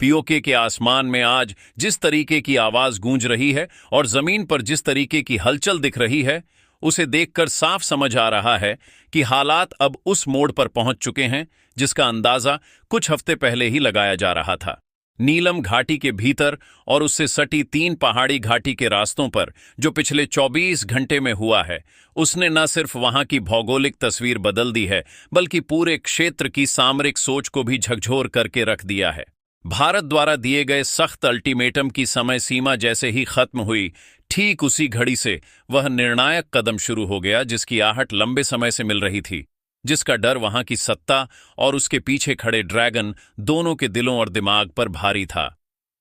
PoK के आसमान में आज जिस तरीके की आवाज गूंज रही है और जमीन पर जिस तरीके की हलचल दिख रही है, उसे देखकर साफ समझ आ रहा है कि हालात अब उस मोड़ पर पहुंच चुके हैं जिसका अंदाजा कुछ हफ्ते पहले ही लगाया जा रहा था। नीलम घाटी के भीतर और उससे सटी 3 पहाड़ी घाटी के रास्तों पर जो पिछले 24 घंटे में हुआ है, उसने न सिर्फ वहां की भौगोलिक तस्वीर बदल दी है, बल्कि पूरे क्षेत्र की सामरिक सोच को भी झकझोर करके रख दिया है। भारत द्वारा दिए गए सख्त अल्टीमेटम की समय सीमा जैसे ही खत्म हुई, ठीक उसी घड़ी से वह निर्णायक कदम शुरू हो गया जिसकी आहट लंबे समय से मिल रही थी, जिसका डर वहां की सत्ता और उसके पीछे खड़े ड्रैगन दोनों के दिलों और दिमाग पर भारी था।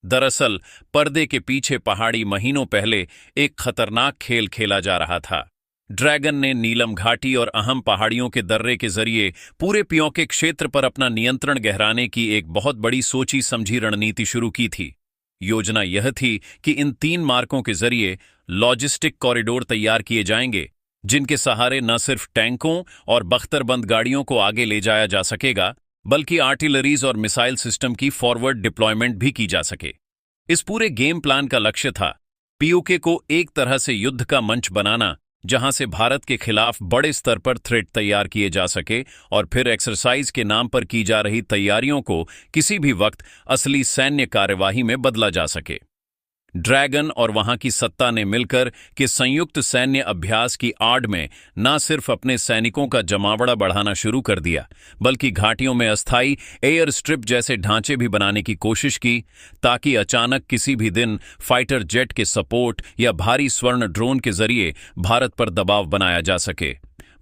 दरअसल पर्दे के पीछे पहाड़ी महीनों पहले एक खतरनाक खेल खेला जा रहा था। ड्रैगन ने नीलम घाटी और अहम पहाड़ियों के दर्रे के जरिए पूरे पीओके क्षेत्र पर अपना नियंत्रण गहराने की एक बहुत बड़ी सोची समझी रणनीति शुरू की थी। योजना यह थी कि इन 3 मार्गों के जरिए लॉजिस्टिक कॉरिडोर तैयार किए जाएंगे, जिनके सहारे न सिर्फ टैंकों और बख्तरबंद गाड़ियों को आगे ले जाया जा सकेगा, बल्कि आर्टिलरीज और मिसाइल सिस्टम की फॉरवर्ड डिप्लॉयमेंट भी की जा सके। इस पूरे गेम प्लान का लक्ष्य था पीओके को एक तरह से युद्ध का मंच बनाना, जहां से भारत के खिलाफ बड़े स्तर पर थ्रेट तैयार किए जा सके और फिर एक्सरसाइज के नाम पर की जा रही तैयारियों को किसी भी वक्त असली सैन्य कार्यवाही में बदला जा सके। ड्रैगन और वहां की सत्ता ने मिलकर के संयुक्त सैन्य अभ्यास की आड़ में न सिर्फ अपने सैनिकों का जमावड़ा बढ़ाना शुरू कर दिया, बल्कि घाटियों में अस्थायी एयर स्ट्रिप जैसे ढांचे भी बनाने की कोशिश की, ताकि अचानक किसी भी दिन फाइटर जेट के सपोर्ट या भारी स्वर्ण ड्रोन के जरिए भारत पर दबाव बनाया जा सके।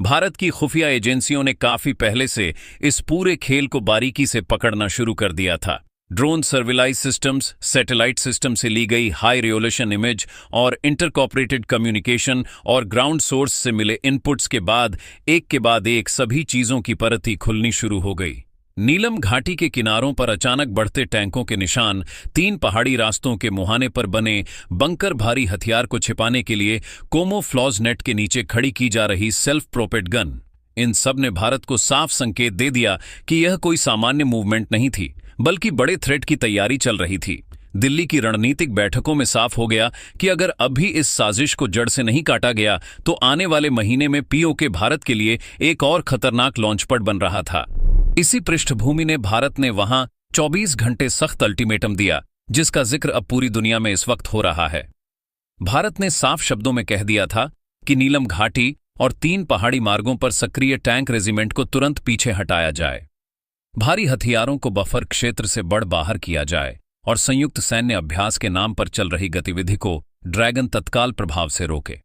भारत की खुफिया एजेंसियों ने काफी पहले से इस पूरे खेल को बारीकी से पकड़ना शुरू कर दिया था। ड्रोन सर्विलाइज सिस्टम्स, सैटेलाइट सिस्टम से ली गई हाई रियोल्यूशन इमेज और इंटरकॉपरेटेड कम्युनिकेशन और ग्राउंड सोर्स से मिले इनपुट्स के बाद एक सभी चीजों की परतें खुलनी शुरू हो गई। नीलम घाटी के किनारों पर अचानक बढ़ते टैंकों के निशान, 3 पहाड़ी रास्तों के मुहाने पर बने बंकर, भारी हथियार को छिपाने के लिए कोमोफ्लॉज नेट के नीचे खड़ी की जा रही सेल्फ प्रोपेड गन, इन सब ने भारत को साफ संकेत दे दिया कि यह कोई सामान्य मूवमेंट नहीं थी, बल्कि बड़े थ्रेट की तैयारी चल रही थी। दिल्ली की रणनीतिक बैठकों में साफ हो गया कि अगर अभी इस साजिश को जड़ से नहीं काटा गया तो आने वाले महीने में पीओके भारत के लिए एक और खतरनाक लॉन्चपैड बन रहा था। इसी पृष्ठभूमि ने भारत ने वहां 24 घंटे सख्त अल्टीमेटम दिया, जिसका जिक्र अब पूरी दुनिया में इस वक्त हो रहा है। भारत ने साफ शब्दों में कह दिया था कि नीलम घाटी और 3 पहाड़ी मार्गों पर सक्रिय टैंक रेजिमेंट को तुरंत पीछे हटाया जाए, भारी हथियारों को बफर क्षेत्र से बाहर किया जाए और संयुक्त सैन्य अभ्यास के नाम पर चल रही गतिविधि को ड्रैगन तत्काल प्रभाव से रोके।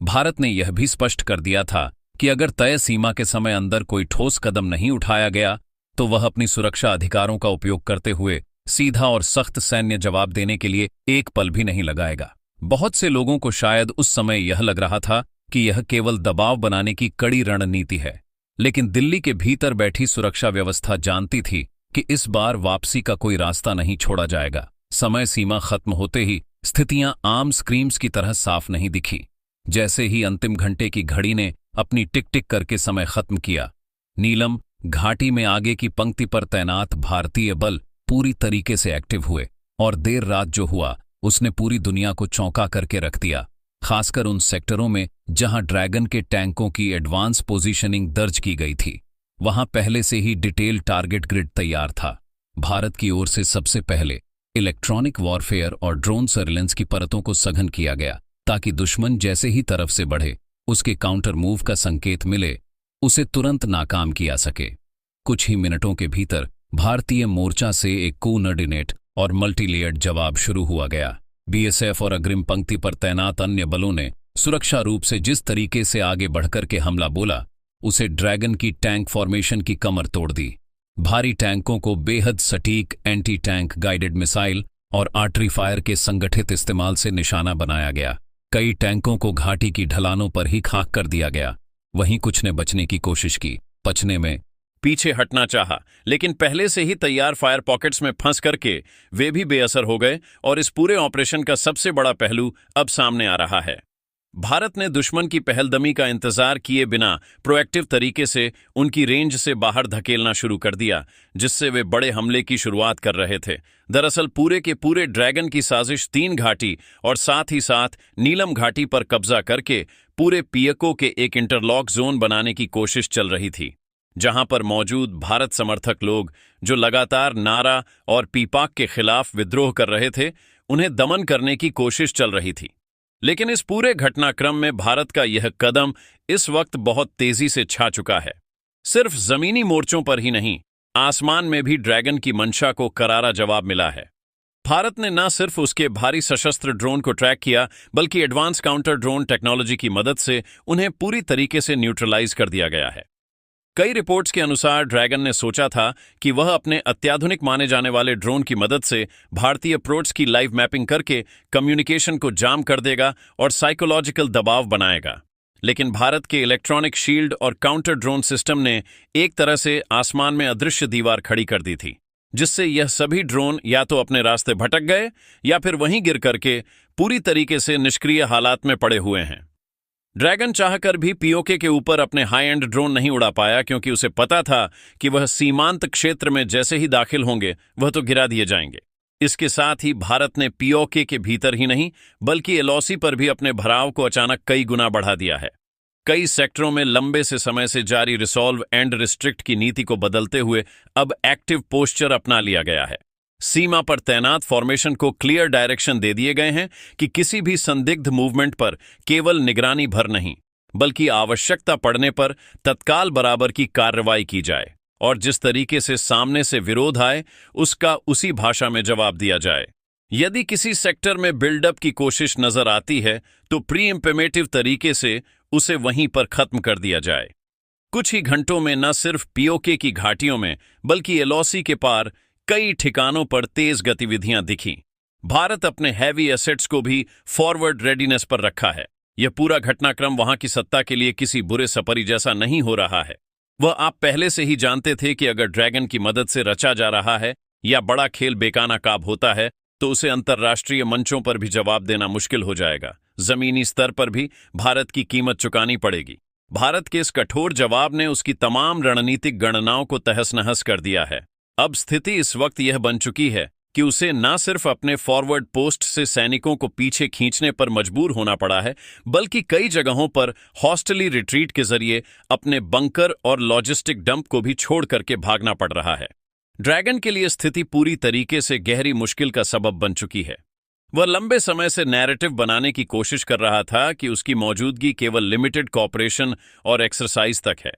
भारत ने यह भी स्पष्ट कर दिया था कि अगर तय सीमा के समय अंदर कोई ठोस कदम नहीं उठाया गया तो वह अपनी सुरक्षा अधिकारों का उपयोग करते हुए सीधा और सख्त सैन्य जवाब देने के लिए एक पल भी नहीं लगाएगा। बहुत से लोगों को शायद उस समय यह लग रहा था कि यह केवल दबाव बनाने की कड़ी रणनीति है, लेकिन दिल्ली के भीतर बैठी सुरक्षा व्यवस्था जानती थी कि इस बार वापसी का कोई रास्ता नहीं छोड़ा जाएगा। समय सीमा खत्म होते ही स्थितियां आम स्क्रीम्स की तरह साफ नहीं दिखी। जैसे ही अंतिम घंटे की घड़ी ने अपनी टिक टिक करके समय खत्म किया, नीलम घाटी में आगे की पंक्ति पर तैनात भारतीय बल पूरी तरीके से एक्टिव हुए और देर रात जो हुआ उसने पूरी दुनिया को चौंका करके रख दिया, खासकर उन सेक्टरों में जहां ड्रैगन के टैंकों की एडवांस पोजीशनिंग दर्ज की गई थी। वहां पहले से ही डिटेल टारगेट ग्रिड तैयार था। भारत की ओर से सबसे पहले इलेक्ट्रॉनिक वॉरफेयर और ड्रोन सर्विलेंस की परतों को सघन किया गया, ताकि दुश्मन जैसे ही तरफ से बढ़े उसके काउंटर मूव का संकेत मिले, उसे तुरंत नाकाम किया सके। कुछ ही मिनटों के भीतर भारतीय मोर्चा से एक कोऑर्डिनेट और मल्टीलेयर्ड जवाब शुरू हुआ गया। बीएसएफ और अग्रिम पंक्ति पर तैनात अन्य बलों ने सुरक्षा रूप से जिस तरीके से आगे बढ़कर के हमला बोला, उसे ड्रैगन की टैंक फॉर्मेशन की कमर तोड़ दी। भारी टैंकों को बेहद सटीक एंटी टैंक गाइडेड मिसाइल और आर्टरी फायर के संगठित इस्तेमाल से निशाना बनाया गया। कई टैंकों को घाटी की ढलानों पर ही खाक कर दिया गया। वहीं कुछ ने बचने की कोशिश की, बचने में पीछे हटना चाहा, लेकिन पहले से ही तैयार फायर पॉकेट्स में फंस करके वे भी बेअसर हो गए और इस पूरे ऑपरेशन का सबसे बड़ा पहलू अब सामने आ रहा है। भारत ने दुश्मन की पहलदमी का इंतजार किए बिना प्रोएक्टिव तरीके से उनकी रेंज से बाहर धकेलना शुरू कर दिया, जिससे वे बड़े हमले की शुरुआत कर रहे थे। दरअसल पूरे के पूरे ड्रैगन की साजिश तीन घाटी और साथ ही साथ नीलम घाटी पर कब्जा करके पूरे पियको के एक इंटरलॉक जोन बनाने की कोशिश चल रही थी, जहां पर मौजूद भारत समर्थक लोग जो लगातार नारा और पीपाक के खिलाफ विद्रोह कर रहे थे, उन्हें दमन करने की कोशिश चल रही थी। लेकिन इस पूरे घटनाक्रम में भारत का यह कदम इस वक्त बहुत तेजी से छा चुका है। सिर्फ जमीनी मोर्चों पर ही नहीं, आसमान में भी ड्रैगन की मंशा को करारा जवाब मिला है। भारत ने न सिर्फ उसके भारी सशस्त्र ड्रोन को ट्रैक किया, बल्कि एडवांस काउंटर ड्रोन टेक्नोलॉजी की मदद से उन्हें पूरी तरीके से न्यूट्रलाइज कर दिया गया है। कई रिपोर्ट्स के अनुसार ड्रैगन ने सोचा था कि वह अपने अत्याधुनिक माने जाने वाले ड्रोन की मदद से भारतीय अप्रोच की लाइव मैपिंग करके कम्युनिकेशन को जाम कर देगा और साइकोलॉजिकल दबाव बनाएगा। लेकिन भारत के इलेक्ट्रॉनिक शील्ड और काउंटर ड्रोन सिस्टम ने एक तरह से आसमान में अदृश्य दीवार खड़ी कर दी थी, जिससे यह सभी ड्रोन या तो अपने रास्ते भटक गए या फिर वहीं गिर करके पूरी तरीके से निष्क्रिय हालात में पड़े हुए हैं। ड्रैगन चाहकर भी पीओके के ऊपर अपने हाई एंड ड्रोन नहीं उड़ा पाया, क्योंकि उसे पता था कि वह सीमांत क्षेत्र में जैसे ही दाखिल होंगे वह तो गिरा दिए जाएंगे। इसके साथ ही भारत ने पीओके के भीतर ही नहीं, बल्कि एलओसी पर भी अपने भराव को अचानक कई गुना बढ़ा दिया है। कई सेक्टरों में लंबे से समय से जारी रिसॉल्व एंड रिस्ट्रिक्ट की नीति को बदलते हुए अब एक्टिव पोस्चर अपना लिया गया है। सीमा पर तैनात फॉर्मेशन को क्लियर डायरेक्शन दे दिए गए हैं कि किसी भी संदिग्ध मूवमेंट पर केवल निगरानी भर नहीं, बल्कि आवश्यकता पड़ने पर तत्काल बराबर की कार्रवाई की जाए और जिस तरीके से सामने से विरोध आए उसका उसी भाषा में जवाब दिया जाए। यदि किसी सेक्टर में बिल्डअप की कोशिश नजर आती है तो प्री इंपेमेटिव तरीके से उसे वहीं पर खत्म कर दिया जाए। कुछ ही घंटों में न सिर्फ पीओके की घाटियों में बल्कि एलओसी के पार कई ठिकानों पर तेज गतिविधियां दिखीं। भारत अपने हैवी एसेट्स को भी फॉरवर्ड रेडीनेस पर रखा है। यह पूरा घटनाक्रम वहां की सत्ता के लिए किसी बुरे सपरी जैसा नहीं हो रहा है। वह आप पहले से ही जानते थे कि अगर ड्रैगन की मदद से रचा जा रहा है या बड़ा खेल बेकानाकाब होता है तो उसे अंतर्राष्ट्रीय मंचों पर भी जवाब देना मुश्किल हो जाएगा। जमीनी स्तर पर भी भारत की कीमत चुकानी पड़ेगी। भारत के इस कठोर जवाब ने उसकी तमाम रणनीतिक गणनाओं को तहस नहस कर दिया है। अब स्थिति इस वक्त यह बन चुकी है कि उसे न सिर्फ अपने फॉरवर्ड पोस्ट से सैनिकों को पीछे खींचने पर मजबूर होना पड़ा है, बल्कि कई जगहों पर हॉस्टली रिट्रीट के जरिए अपने बंकर और लॉजिस्टिक डंप को भी छोड़ करके भागना पड़ रहा है। ड्रैगन के लिए स्थिति पूरी तरीके से गहरी मुश्किल का सबब बन चुकी है। वह लंबे समय से नैरेटिव बनाने की कोशिश कर रहा था कि उसकी मौजूदगी केवल लिमिटेड कॉपरेशन और एक्सरसाइज तक है,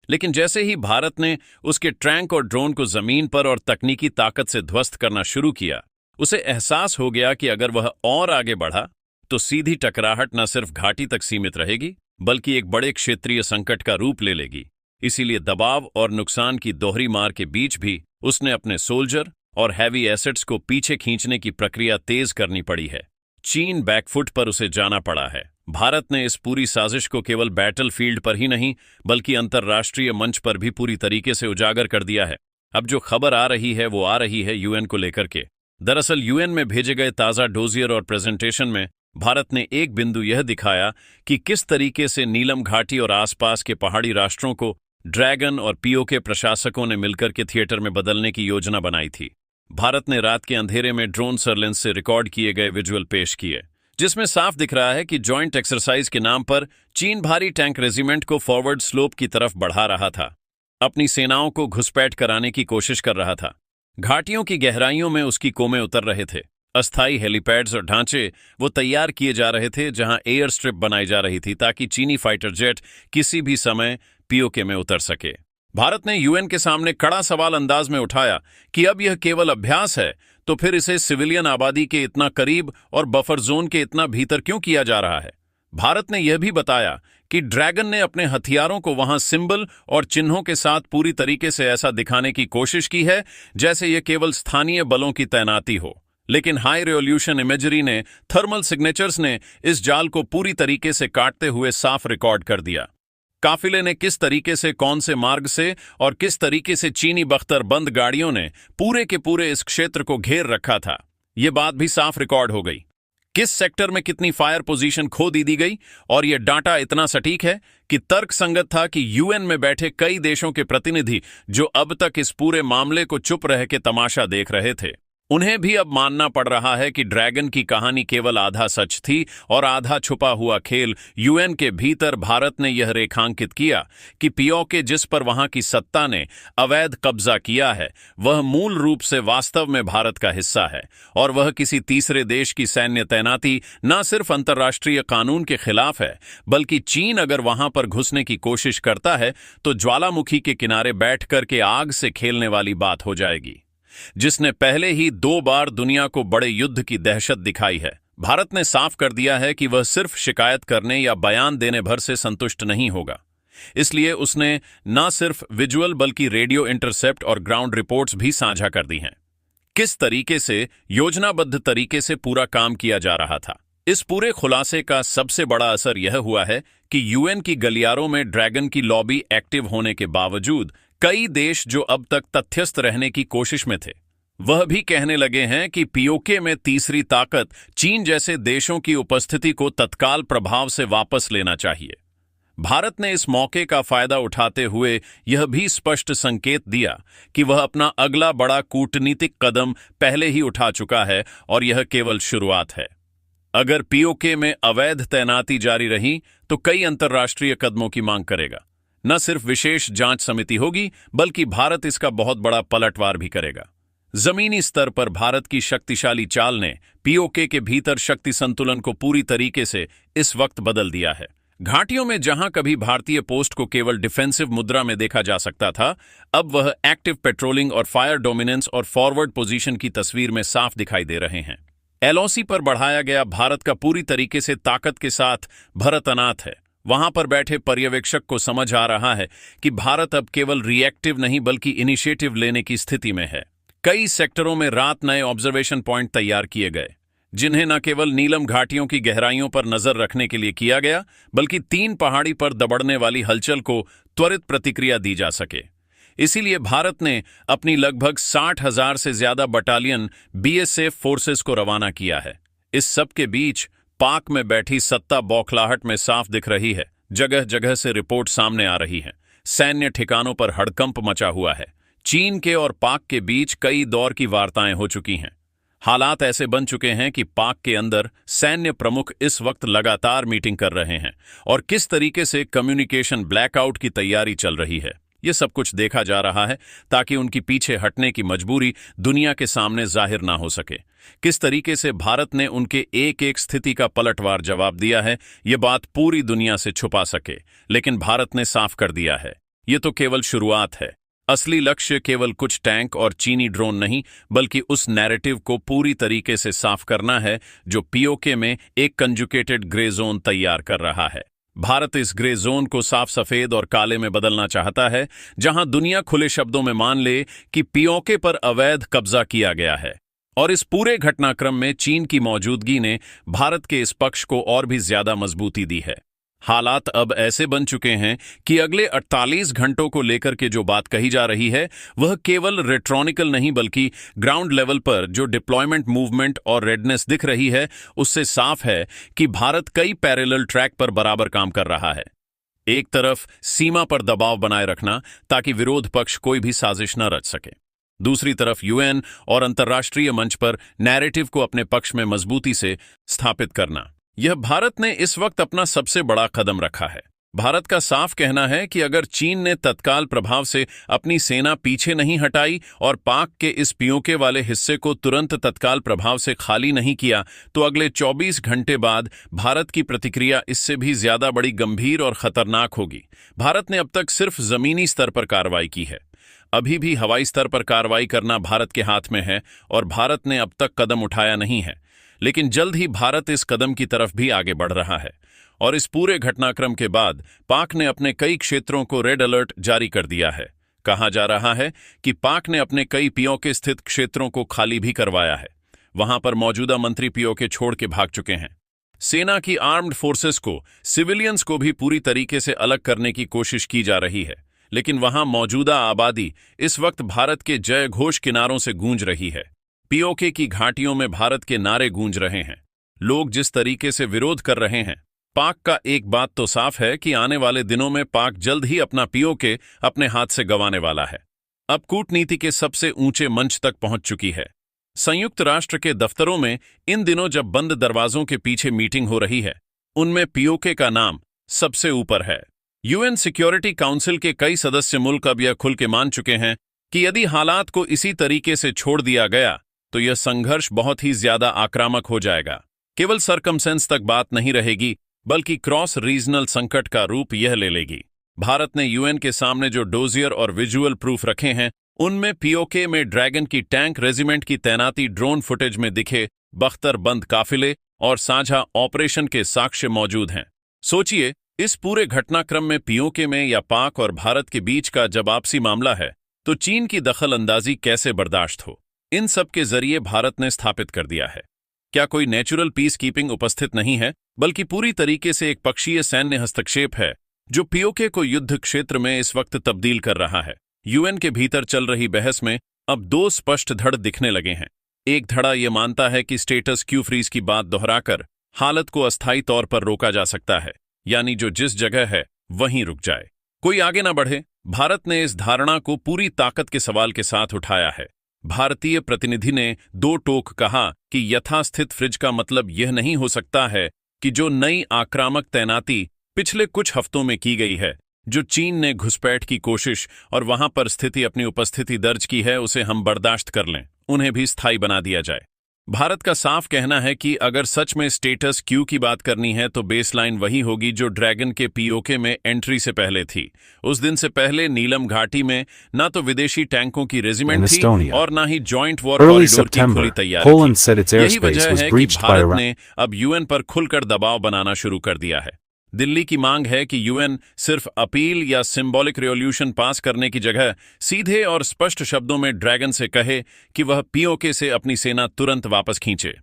लेकिन जैसे ही भारत ने उसके टैंक और ड्रोन को जमीन पर और तकनीकी ताकत से ध्वस्त करना शुरू किया, उसे एहसास हो गया कि अगर वह और आगे बढ़ा तो सीधी टकराहट न सिर्फ घाटी तक सीमित रहेगी, बल्कि एक बड़े क्षेत्रीय संकट का रूप ले लेगी। इसीलिए दबाव और नुकसान की दोहरी मार के बीच भी उसने अपने सोल्जर और हैवी एसेट्स को पीछे खींचने की प्रक्रिया तेज करनी पड़ी है। चीन बैकफुट पर उसे जाना पड़ा है। भारत ने इस पूरी साजिश को केवल बैटलफील्ड पर ही नहीं, बल्कि अंतर्राष्ट्रीय मंच पर भी पूरी तरीके से उजागर कर दिया है। अब जो खबर आ रही है वो आ रही है यूएन को लेकर के। दरअसल यूएन में भेजे गए ताज़ा डोजियर और प्रेजेंटेशन में भारत ने एक बिंदु यह दिखाया कि किस तरीके से नीलम घाटी और आसपास के पहाड़ी राष्ट्रों को ड्रैगन और पीओके प्रशासकों ने मिलकर के थिएटर में बदलने की योजना बनाई थी। भारत ने रात के अंधेरे में ड्रोन सर्वेलेंस से रिकॉर्ड किए गए विजुअल पेश किए, जिसमें साफ दिख रहा है कि जॉइंट एक्सरसाइज के नाम पर चीन भारी टैंक रेजिमेंट को फॉरवर्ड स्लोप की तरफ बढ़ा रहा था, अपनी सेनाओं को घुसपैठ कराने की कोशिश कर रहा था। घाटियों की गहराइयों में उसकी कोमें उतर रहे थे। अस्थायी हेलीपैड्स और ढांचे वो तैयार किए जा रहे थे, जहां एयर स्ट्रिप बनाई जा रही थी ताकि चीनी फाइटर जेट किसी भी समय पीओके में उतर सके। भारत ने यूएन के सामने कड़ा सवाल अंदाज में उठाया कि अब यह केवल अभ्यास है, तो फिर इसे सिविलियन आबादी के इतना करीब और बफर जोन के इतना भीतर क्यों किया जा रहा है। भारत ने यह भी बताया कि ड्रैगन ने अपने हथियारों को वहां सिंबल और चिन्हों के साथ पूरी तरीके से ऐसा दिखाने की कोशिश की है जैसे यह केवल स्थानीय बलों की तैनाती हो, लेकिन हाई रेजोल्यूशन इमेजरी ने, थर्मल सिग्नेचर्स ने इस जाल को पूरी तरीके से काटते हुए साफ रिकॉर्ड कर दिया। काफिले ने किस तरीके से, कौन से मार्ग से और किस तरीके से चीनी बख्तरबंद गाड़ियों ने पूरे के पूरे इस क्षेत्र को घेर रखा था, यह बात भी साफ रिकॉर्ड हो गई। किस सेक्टर में कितनी फायर पोजीशन खो दी गई, और यह डाटा इतना सटीक है कि तर्कसंगत था कि यूएन में बैठे कई देशों के प्रतिनिधि जो अब तक इस पूरे मामले को चुप रह के तमाशा देख रहे थे, उन्हें भी अब मानना पड़ रहा है कि ड्रैगन की कहानी केवल आधा सच थी और आधा छुपा हुआ खेल। यूएन के भीतर भारत ने यह रेखांकित किया कि पीओके जिस पर वहां की सत्ता ने अवैध कब्जा किया है, वह मूल रूप से वास्तव में भारत का हिस्सा है, और वह किसी तीसरे देश की सैन्य तैनाती न सिर्फ अंतर्राष्ट्रीय कानून के खिलाफ है, बल्कि चीन अगर वहां पर घुसने की कोशिश करता है तो ज्वालामुखी के किनारे बैठ कर के आग से खेलने वाली बात हो जाएगी, जिसने पहले ही 2 बार दुनिया को बड़े युद्ध की दहशत दिखाई है। भारत ने साफ कर दिया है कि वह सिर्फ शिकायत करने या बयान देने भर से संतुष्ट नहीं होगा। इसलिए उसने न सिर्फ विजुअल बल्कि रेडियो इंटरसेप्ट और ग्राउंड रिपोर्ट्स भी साझा कर दी हैं। किस तरीके से योजनाबद्ध तरीके से पूरा काम किया जा रहा था। इस पूरे खुलासे का सबसे बड़ा असर यह हुआ है कि यूएन की गलियारों में ड्रैगन की लॉबी एक्टिव होने के बावजूद कई देश जो अब तक तथ्यस्थ रहने की कोशिश में थे, वह भी कहने लगे हैं कि पीओके में तीसरी ताकत चीन जैसे देशों की उपस्थिति को तत्काल प्रभाव से वापस लेना चाहिए। भारत ने इस मौके का फायदा उठाते हुए यह भी स्पष्ट संकेत दिया कि वह अपना अगला बड़ा कूटनीतिक कदम पहले ही उठा चुका है और यह केवल शुरुआत है। अगर पीओके में अवैध तैनाती जारी रही तो कई अंतर्राष्ट्रीय कदमों की मांग करेगा। न सिर्फ विशेष जांच समिति होगी, बल्कि भारत इसका बहुत बड़ा पलटवार भी करेगा। जमीनी स्तर पर भारत की शक्तिशाली चाल ने पीओके के भीतर शक्ति संतुलन को पूरी तरीके से इस वक्त बदल दिया है। घाटियों में जहां कभी भारतीय पोस्ट को केवल डिफेंसिव मुद्रा में देखा जा सकता था, अब वह एक्टिव पेट्रोलिंग और फायर डोमिनेंस और फॉरवर्ड पोजीशन की तस्वीर में साफ दिखाई दे रहे हैं। एलओसी पर बढ़ाया गया भारत का पूरी तरीके से ताकत के साथ भरतनाथ है। वहां पर बैठे पर्यवेक्षक को समझ आ रहा है कि भारत अब केवल रिएक्टिव नहीं बल्कि इनिशिएटिव लेने की स्थिति में है। कई सेक्टरों में रात नए ऑब्जर्वेशन पॉइंट तैयार किए गए, जिन्हें न केवल नीलम घाटियों की गहराइयों पर नजर रखने के लिए किया गया, बल्कि 3 पहाड़ी पर दबड़ने वाली हलचल को त्वरित प्रतिक्रिया दी जा सके। इसीलिए भारत ने अपनी लगभग 60,000 से ज्यादा बटालियन बीएसएफ फोर्सेस को रवाना किया है। इस सब के बीच पाक में बैठी सत्ता बौखलाहट में साफ दिख रही है। जगह जगह से रिपोर्ट सामने आ रही है। सैन्य ठिकानों पर हड़कंप मचा हुआ है। चीन के और पाक के बीच कई दौर की वार्ताएं हो चुकी हैं। हालात ऐसे बन चुके हैं कि पाक के अंदर सैन्य प्रमुख इस वक्त लगातार मीटिंग कर रहे हैं और किस तरीके से कम्युनिकेशन ब्लैकआउट की तैयारी चल रही है, ये सब कुछ देखा जा रहा है ताकि उनकी पीछे हटने की मजबूरी दुनिया के सामने जाहिर ना हो सके। किस तरीके से भारत ने उनके एक एक स्थिति का पलटवार जवाब दिया है, ये बात पूरी दुनिया से छुपा सके, लेकिन भारत ने साफ कर दिया है ये तो केवल शुरुआत है। असली लक्ष्य केवल कुछ टैंक और चीनी ड्रोन नहीं, बल्कि उस नैरेटिव को पूरी तरीके से साफ करना है जो पीओके में एक कंजुकेटेड ग्रे जोन तैयार कर रहा है। भारत इस ग्रे जोन को साफ सफेद और काले में बदलना चाहता है, जहां दुनिया खुले शब्दों में मान ले कि पीओके पर अवैध कब्जा किया गया है। और इस पूरे घटनाक्रम में चीन की मौजूदगी ने भारत के इस पक्ष को और भी ज्यादा मजबूती दी है। हालात अब ऐसे बन चुके हैं कि अगले 48 घंटों को लेकर के जो बात कही जा रही है वह केवल रेट्रॉनिकल नहीं, बल्कि ग्राउंड लेवल पर जो डिप्लॉयमेंट मूवमेंट और रेडनेस दिख रही है उससे साफ है कि भारत कई पैरेलल ट्रैक पर बराबर काम कर रहा है। एक तरफ सीमा पर दबाव बनाए रखना ताकि विरोध पक्ष कोई भी साजिश न रच सके, दूसरी तरफ यूएन और अंतर्राष्ट्रीय मंच पर नैरेटिव को अपने पक्ष में मजबूती से स्थापित करना। यह भारत ने इस वक्त अपना सबसे बड़ा कदम रखा है। भारत का साफ कहना है कि अगर चीन ने तत्काल प्रभाव से अपनी सेना पीछे नहीं हटाई और पाक के इस पीओके वाले हिस्से को तुरंत तत्काल प्रभाव से खाली नहीं किया, तो अगले 24 घंटे बाद भारत की प्रतिक्रिया इससे भी ज्यादा बड़ी, गंभीर और खतरनाक होगी। भारत ने अब तक सिर्फ जमीनी स्तर पर कार्रवाई की है, अभी भी हवाई स्तर पर कार्रवाई करना भारत के हाथ में है और भारत ने अब तक कदम उठाया नहीं है, लेकिन जल्द ही भारत इस कदम की तरफ भी आगे बढ़ रहा है। और इस पूरे घटनाक्रम के बाद पाक ने अपने कई क्षेत्रों को रेड अलर्ट जारी कर दिया है। कहा जा रहा है कि पाक ने अपने कई पीओके स्थित क्षेत्रों को खाली भी करवाया है। वहां पर मौजूदा मंत्री पीओके छोड़ के भाग चुके हैं। सेना की आर्म्ड फोर्सेस को, सिविलियंस को भी पूरी तरीके से अलग करने की कोशिश की जा रही है, लेकिन वहां मौजूदा आबादी इस वक्त भारत के जय घोष किनारों से गूंज रही है। पीओके की घाटियों में भारत के नारे गूंज रहे हैं। लोग जिस तरीके से विरोध कर रहे हैं, पाक का एक बात तो साफ है कि आने वाले दिनों में पाक जल्द ही अपना पीओके अपने हाथ से गंवाने वाला है। अब कूटनीति के सबसे ऊंचे मंच तक पहुंच चुकी है। संयुक्त राष्ट्र के दफ्तरों में इन दिनों जब बंद दरवाजों के पीछे मीटिंग हो रही है, उनमें पीओके का नाम सबसे ऊपर है। यूएन सिक्योरिटी काउंसिल के कई सदस्य मुल्क अब यह खुल के मान चुके हैं कि यदि हालात को इसी तरीके से छोड़ दिया गया तो यह संघर्ष बहुत ही ज्यादा आक्रामक हो जाएगा। केवल सरकमसेंस तक बात नहीं रहेगी, बल्कि क्रॉस रीजनल संकट का रूप यह ले लेगी। भारत ने यूएन के सामने जो डोजियर और विजुअल प्रूफ रखे हैं, उनमें पीओके में ड्रैगन की टैंक रेजिमेंट की तैनाती, ड्रोन फुटेज में दिखे बख्तरबंद काफिले और साझा ऑपरेशन के साक्ष्य मौजूद हैं। सोचिए, इस पूरे घटनाक्रम में पीओके में या पाक और भारत के बीच का जब आपसी मामला है, तो चीन की दखल अंदाजी कैसे बर्दाश्त हो। इन सब के जरिए भारत ने स्थापित कर दिया है, क्या कोई नेचुरल पीस कीपिंग उपस्थित नहीं है, बल्कि पूरी तरीके से एक पक्षीय सैन्य हस्तक्षेप है जो पीओके को युद्ध क्षेत्र में इस वक्त तब्दील कर रहा है। यूएन के भीतर चल रही बहस में अब दो स्पष्ट धड़ दिखने लगे हैं। एक धड़ा यह मानता है कि स्टेटस क्यू फ्रीज की बात दोहराकर हालत को अस्थायी तौर पर रोका जा सकता है, यानी जो जिस जगह है वहीं रुक जाए, कोई आगे ना बढ़े। भारत ने इस धारणा को पूरी ताकत के सवाल के साथ उठाया है। भारतीय प्रतिनिधि ने दो टोक कहा कि यथास्थित फ्रिज का मतलब यह नहीं हो सकता है कि जो नई आक्रामक तैनाती पिछले कुछ हफ्तों में की गई है, जो चीन ने घुसपैठ की कोशिश और वहां पर स्थिति अपनी उपस्थिति दर्ज की है, उसे हम बर्दाश्त कर लें, उन्हें भी स्थायी बना दिया जाए। भारत का साफ कहना है कि अगर सच में स्टेटस क्यू की बात करनी है तो बेसलाइन वही होगी जो ड्रैगन के पीओके में एंट्री से पहले थी। उस दिन से पहले नीलम घाटी में ना तो विदेशी टैंकों की रेजिमेंट थी और ना ही जॉइंट वॉर कॉरिडोर की खुली तैयारी थी। यही वजह है कि भारत ने अब यूएन पर खुलकर दबाव बनाना शुरू कर दिया है। दिल्ली की मांग है कि यूएन सिर्फ अपील या सिंबॉलिक रेजोल्यूशन पास करने की जगह सीधे और स्पष्ट शब्दों में ड्रैगन से कहे कि वह पीओके से अपनी सेना तुरंत वापस खींचे।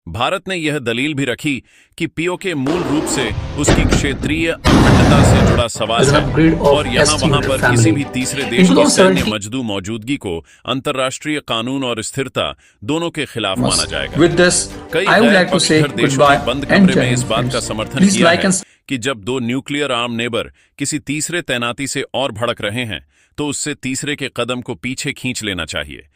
भारत ने यह दलील भी रखी कि पीओके मूल रूप से उसकी क्षेत्रीय अखंडता से जुड़ा सवाल है और यहाँ वहां पर किसी भी तीसरे देश की सैन्य मौजूदगी को अंतर्राष्ट्रीय कानून और स्थिरता दोनों के खिलाफ माना जाएगा। कई गैर देशों ने बंद कमरे में इस बात का समर्थन किया है कि जब दो न्यूक्लियर आर्म नेबर किसी तीसरे तैनाती से और भड़क रहे हैं तो उससे तीसरे के कदम को पीछे खींच लेना चाहिए।